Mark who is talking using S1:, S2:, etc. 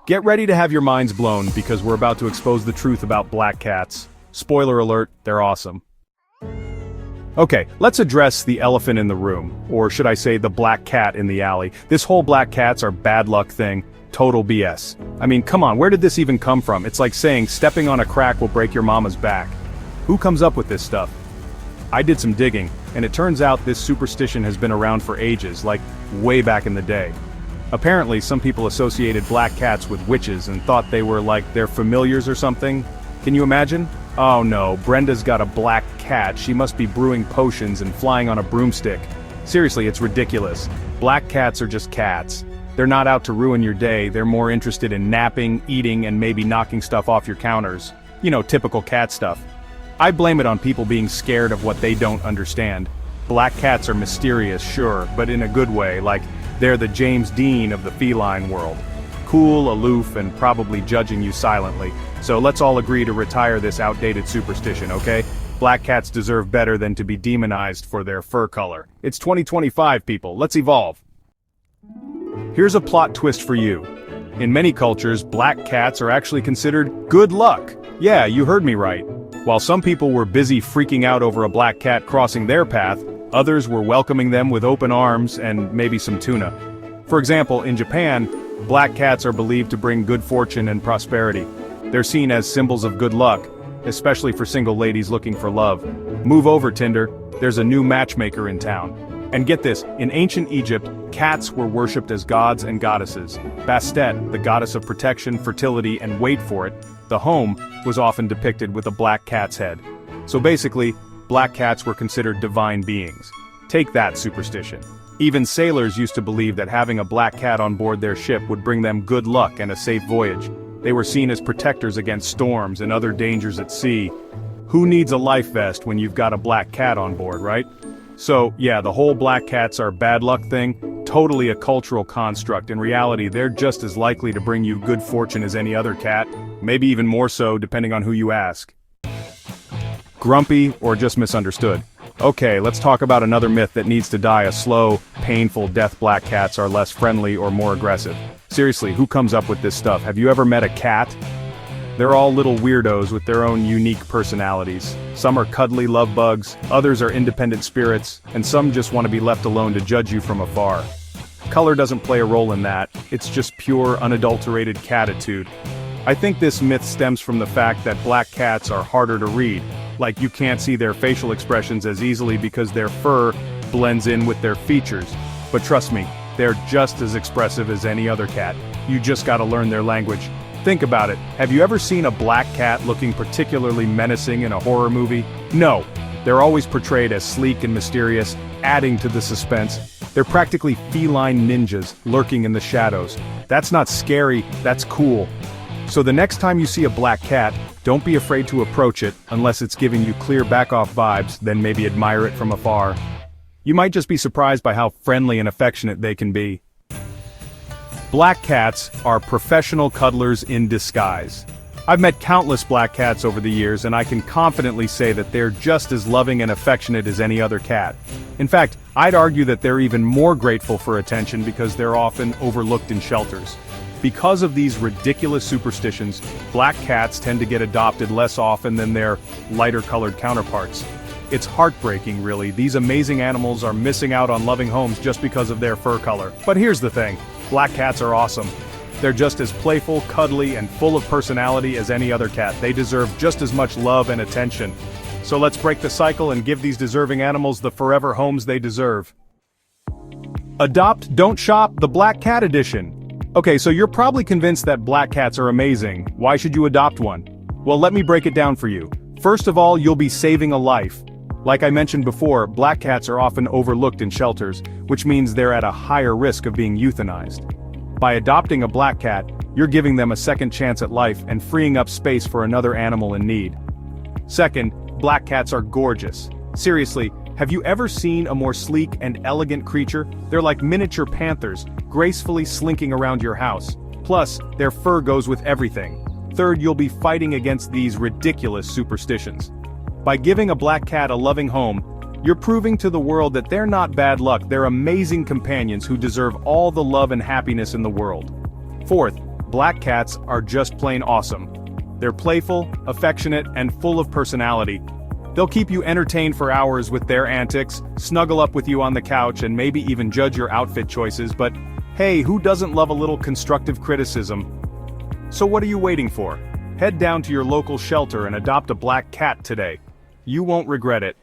S1: Get ready to have your minds blown because we're about to expose the truth about black cats. Spoiler alert, they're awesome. Okay, let's address the elephant in the room, or should I say the black cat in the alley. This whole black cats are bad luck thing, total BS. I mean, come on, where did this even come from? It's like saying stepping on a crack will break your mama's back. Who comes up with this stuff? I did some digging, and it turns out this superstition has been around for ages, like way back in the day. Apparently, some people associated black cats with witches and thought they were like their familiars or something. Can you imagine? Oh no, Brenda's got a black cat, she must be brewing potions and flying on a broomstick. Seriously, it's ridiculous. Black cats are just cats. They're not out to ruin your day, they're more interested in napping, eating, and maybe knocking stuff off your counters. You know, typical cat stuff. I blame it on people being scared of what they don't understand. Black cats are mysterious, sure, but in a good way, like they're the James Dean of the feline world. Cool, aloof, and probably judging you silently. So let's all agree to retire this outdated superstition, okay? Black cats deserve better than to be demonized for their fur color. It's 2025, people, let's evolve. Here's a plot twist for you. In many cultures, black cats are actually considered good luck. Yeah, you heard me right. While some people were busy freaking out over a black cat crossing their path, others were welcoming them with open arms and maybe some tuna. For example, in Japan, black cats are believed to bring good fortune and prosperity. They're seen as symbols of good luck, especially for single ladies looking for love. Move over, Tinder, there's a new matchmaker in town. And get this, in ancient Egypt, cats were worshipped as gods and goddesses. Bastet, the goddess of protection, fertility, and wait for it, the home, was often depicted with a black cat's head. So basically, black cats were considered divine beings. Take that, superstition. Even sailors used to believe that having a black cat on board their ship would bring them good luck and a safe voyage. They were seen as protectors against storms and other dangers at sea. Who needs a life vest when you've got a black cat on board, right? So, yeah, the whole black cats are bad luck thing, totally a cultural construct. In reality, they're just as likely to bring you good fortune as any other cat, maybe even more so depending on who you ask. Grumpy or just misunderstood? Okay, let's talk about another myth that needs to die a slow, painful death. Black cats are less friendly or more aggressive. Seriously, who comes up with this stuff? Have you ever met a cat? They're all little weirdos with their own unique personalities. Some are cuddly love bugs, others are independent spirits, and some just want to be left alone to judge you from afar. Color doesn't play a role in that, it's just pure, unadulterated catitude. I think this myth stems from the fact that black cats are harder to read. Like you can't see their facial expressions as easily because their fur blends in with their features. But trust me, they're just as expressive as any other cat. You just gotta learn their language. Think about it, have you ever seen a black cat looking particularly menacing in a horror movie? No, they're always portrayed as sleek and mysterious, adding to the suspense. They're practically feline ninjas, lurking in the shadows. That's not scary, that's cool. So the next time you see a black cat, don't be afraid to approach it, unless it's giving you clear back-off vibes, then maybe admire it from afar. You might just be surprised by how friendly and affectionate they can be. Black cats are professional cuddlers in disguise. I've met countless black cats over the years and I can confidently say that they're just as loving and affectionate as any other cat. In fact, I'd argue that they're even more grateful for attention because they're often overlooked in shelters. Because of these ridiculous superstitions, black cats tend to get adopted less often than their lighter-colored counterparts. It's heartbreaking, really. These amazing animals are missing out on loving homes just because of their fur color. But here's the thing, black cats are awesome. They're just as playful, cuddly, and full of personality as any other cat. They deserve just as much love and attention. So let's break the cycle and give these deserving animals the forever homes they deserve. Adopt, don't shop, the Black Cat Edition. Okay, so you're probably convinced that black cats are amazing. Why should you adopt one? Well, let me break it down for you. First of all, you'll be saving a life. Like I mentioned before, black cats are often overlooked in shelters, which means they're at a higher risk of being euthanized. By adopting a black cat, you're giving them a second chance at life and freeing up space for another animal in need. Second, black cats are gorgeous. Seriously, have you ever seen a more sleek and elegant creature? They're like miniature panthers, gracefully slinking around your house. Plus, their fur goes with everything. Third, you'll be fighting against these ridiculous superstitions. By giving a black cat a loving home, you're proving to the world that they're not bad luck, they're amazing companions who deserve all the love and happiness in the world. Fourth, Black cats are just plain awesome. They're playful, affectionate, and full of personality. They'll keep you entertained for hours with their antics, snuggle up with you on the couch, and maybe even judge your outfit choices, but hey, who doesn't love a little constructive criticism? So what are you waiting for? Head down to your local shelter and adopt a black cat today. You won't regret it.